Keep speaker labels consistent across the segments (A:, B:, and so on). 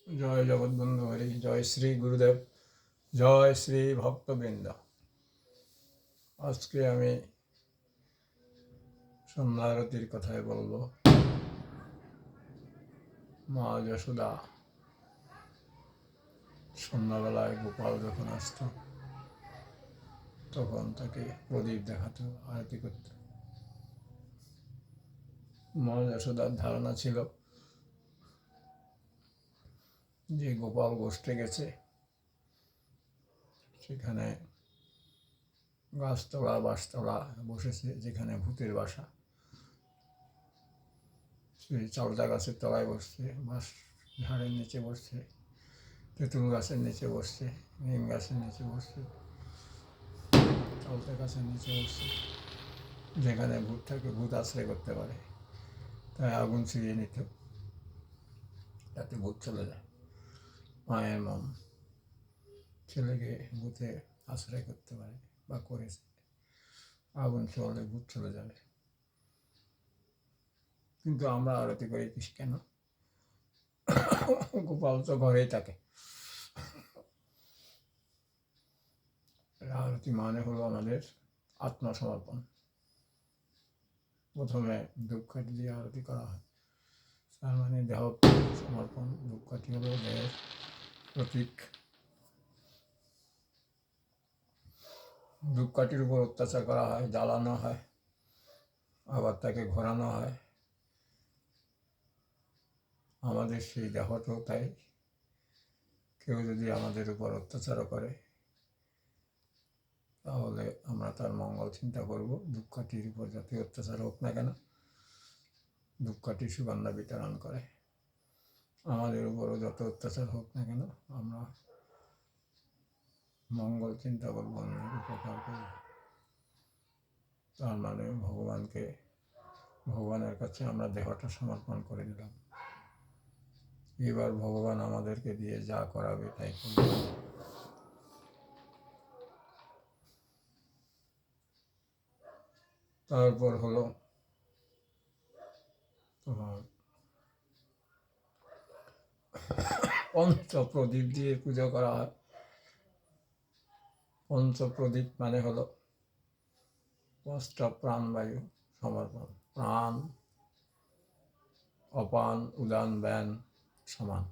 A: জয় জগৎবন্ধু হরি, জয় শ্রী গুরুদেব, জয় শ্রী ভক্তবৃন্দ। আজকে আমি সন্ধ্যা আরতির কথাই বলবো। মা যশোদা সন্ধ্যাবেলায় গোপাল যখন আসত তখন তাকে প্রদীপ দেখাতো, আরতি করত। মা যশোদার ধারণা ছিল যে গোপাল গোষ্ঠে গেছে, সেখানে গাছতলা বাঁশতলা বসেছে, যেখানে ভূতের বাসা। সেই চালতা গাছের তলায় বসছে, বাঁশ ঝাড়ের নিচে বসছে, তেঁতুল গাছের নিচে বসছে, নিম গাছের নিচে বসছে, চালতা গাছের নিচে বসছে। যেখানে ভূত থাকে, ভূত আশ্রয় করতে পারে, তাই আগুন ছিঁড়িয়ে নিত, তাতে ভূত চলে যায়। মায়ের মন ছেলেকে ভূতে আশ্রয় করতে পারে বা করেছে, আগুন চলে ভূত চলে যাবে। কিন্তু আমরা আরতি করি কেন? গোপাল তো ঘরেই থাকে। আরতি মানে হলো আমাদের আত্মসমর্পণ। প্রথমে ধূপকাঠি দিয়ে আরতি করা হয়, তার মানে দেহ সমর্পণ। ধূপকাঠি হলো দেহের প্রতীক। ধূপকাঠির উপর অত্যাচার করা হয়, জ্বালানো হয়, আবার তাকে ঘোরানো হয়। আমাদের সেই দেহটাও তাই। কেউ যদি আমাদের উপর অত্যাচারও করে তাহলে আমরা তার মঙ্গল চিন্তা করব। ধূপকাঠির উপর যাতে অত্যাচার হোক না কেন, ধূপকাঠি সুগন্ধা বিতরণ করে। আমাদের উপরও যত অত্যাচার হোক না কেন, আমরা মঙ্গল চিন্তা করবো, অন্যের উপকার করব। তার মানে ভগবানের কাছে আমরা দেহটা সমর্পণ করে দিলাম। এবার ভগবান আমাদেরকে দিয়ে যা করাবে তাই করবে। তারপর হলো তোমার পঞ্চপ্রদীপ দিয়ে পুজো করা হয়। পঞ্চপ্রদীপ মানে হলো পাঁচটা প্রাণবায়ু সমর্পণ। প্রাণ, অপান, উদান, ব্যান সমান।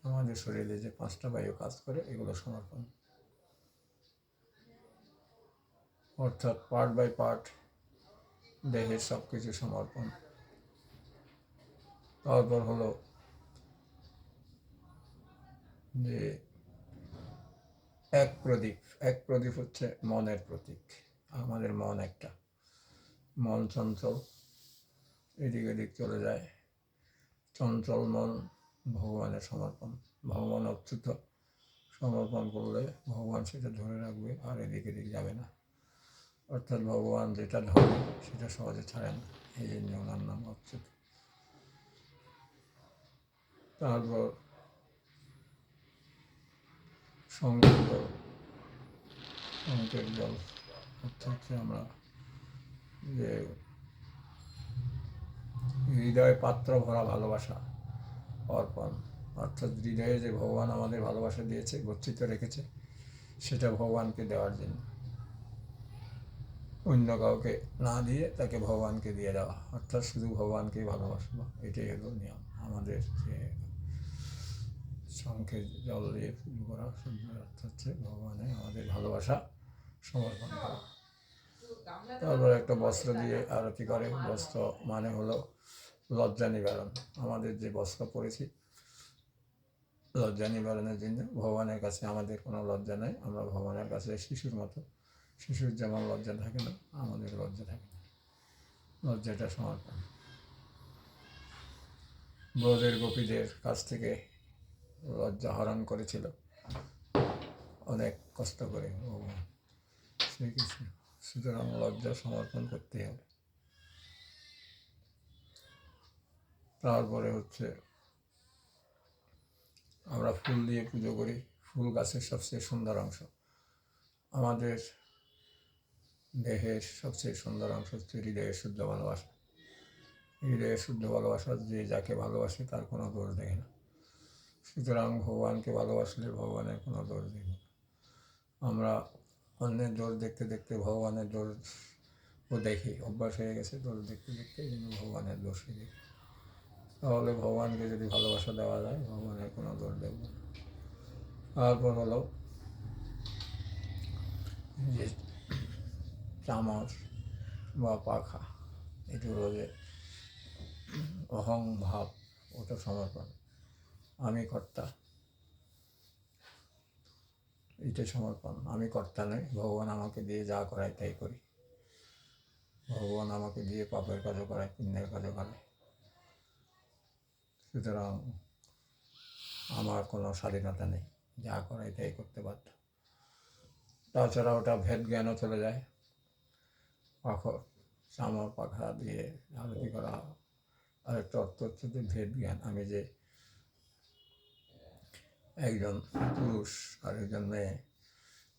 A: আমাদের শরীরে যে পাঁচটা বায়ু কাজ করে, এগুলো সমর্পণ। অর্থাৎ পার্ট বাই পার্ট দেহের সব কিছু সমর্পণ। তারপর হলো যে এক প্রদীপ। এক প্রদীপ হচ্ছে মনের প্রতীক। আমাদের মন একটা, মন চঞ্চল, এদিক এদিক চলে যায়। চঞ্চল মন ভগবানের সমর্পণ। ভগবান অচ্যুত, সমর্পণ করলে ভগবান সেটা ধরে রাখবে আর এদিক এদিক যাবে না। অর্থাৎ ভগবান যেটা ধরে সেটা সহজে ছাড়ে না, এই জন্য ওনার নাম অচ্যুত। তারপর শঙ্কের জল অর্থাৎ আমরা যে হৃদয় পাত্র ভরা ভালোবাসা অর্পণ। অর্থাৎ হৃদয়ে যে ভগবান আমাদের ভালোবাসা দিয়েছে, গচ্ছিত রেখেছে, সেটা ভগবানকে দেওয়ার জন্য। অন্য কাউকে না দিয়ে তাকে ভগবানকে দিয়ে দেওয়া, অর্থাৎ শুধু ভগবানকেই ভালোবাসবো, এটাই হলো নিয়ম আমাদের। যে শঙ্খের জল দিয়ে পুজো করা অর্থ হচ্ছে ভগবানে আমাদের ভালোবাসা সমর্পণ করা। তারপর একটা বস্ত্র দিয়ে আরতি করে। বস্ত্র মানে হলো লজ্জা নিবারণ। আমাদের যে বস্ত্র পরেছি, লজ্জা নিবারণের জন্য। ভগবানের কাছে আমাদের কোনো লজ্জা নেই, আমরা ভগবানের কাছে শিশুর মতো। শিশুর যেমন লজ্জা থাকে না, আমাদের লজ্জা থাকে না, লজ্জাটা সমর্পণ। ব্রজের গোপীদের কাছ থেকে লজ্জা হরণ করেছিল অনেক কষ্ট করে ভগবান শ্রীকৃষ্ণ। সুতরাং লজ্জা সমর্পণ করতে হবে। তারপরে হচ্ছে আমরা ফুল দিয়ে পুজো করি। ফুল গাছের সবচেয়ে সুন্দর অংশ। আমাদের দেহের সবচেয়ে সুন্দর অংশ হচ্ছে হৃদয়ের শুদ্ধ ভালোবাসা। হৃদয়ের শুদ্ধ ভালোবাসা, যে যাকে ভালোবাসে তার কোনো দোষ দেখে না। সুতরাং ভগবানকে ভালোবাসলে ভগবানের কোনো দোষ দেখি না। আমরা অন্যের দোষ দেখতে দেখতে ভগবানের দোষও দেখি, অভ্যাস হয়ে গেছে দোষ দেখতে দেখতে, এই জন্য ভগবানের দোষই দেখি। তাহলে ভগবানকে যদি ভালোবাসা দেওয়া যায় ভগবানের কোনো দোষ দেখব না। তারপর হলো যে চামচ বা পাখা, এগুলো যে অহং ভাব, ওটা সমর্পণ। আমি কর্তা, এইটাই সমর্পণ। আমি কর্তা নই, ভগবান আমাকে দিয়ে যা করায় তাই করি। ভগবান আমাকে দিয়ে পাপের কাজও করায়, পুণ্যের কাজও করায়। সুতরাং আমার কোনো স্বাধীনতা নেই, যা করায় তাই করতে বাধ্য। তাছাড়া ওটা ভেদ জ্ঞানও চলে যায়। পাখর চামর পাখা দিয়ে আরতি করা আরেকটা অর্থ হচ্ছে যে ভেদ জ্ঞান। আমি যে একজন পুরুষ আর একজন মেয়ে,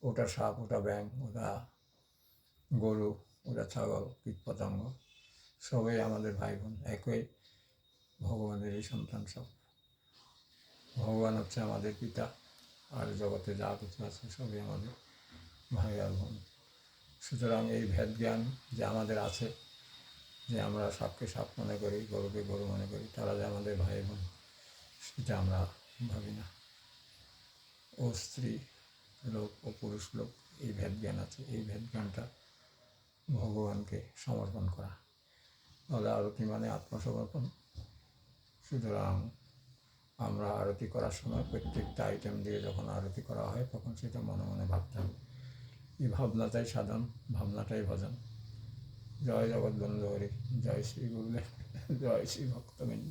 A: ওটা সাপ, ওটা ব্যাঙ, ওটা গরু, ওটা ছাগল, কীটপতঙ্গ, সবাই আমাদের ভাই বোন, একই ভগবানেরই সন্তান সব। ভগবান হচ্ছে আমাদের পিতা, আর জগতে যা কিছু আছে সবই আমাদের ভাই আর বোন। সুতরাং এই ভেদ জ্ঞান যে আমাদের আছে, যে আমরা সাপকে সাপ মনে করি, গরুকে গরু মনে করি, তারা যে আমাদের ভাই বোন সেটা আমরা ভাবি না। ও স্ত্রী লোক ও পুরুষ লোক, এই ভেদ জ্ঞান আছে। এই ভেদ জ্ঞানটা ভগবানকে সমর্পণ করা, তাহলে আরতি মানে আত্মসমর্পণ। সুতরাং আমরা আরতি করার সময় প্রত্যেকটা আইটেম দিয়ে যখন আরতি করা হয় তখন সেটা মনে মনে ভাবতে হবে। এই ভাবনাটাই সাধন, ভাবনাটাই ভজন। জয় জগৎবন্ধু হরি, জয় শ্রী গুরুদেব, জয় শ্রী ভক্তবৃন্দ।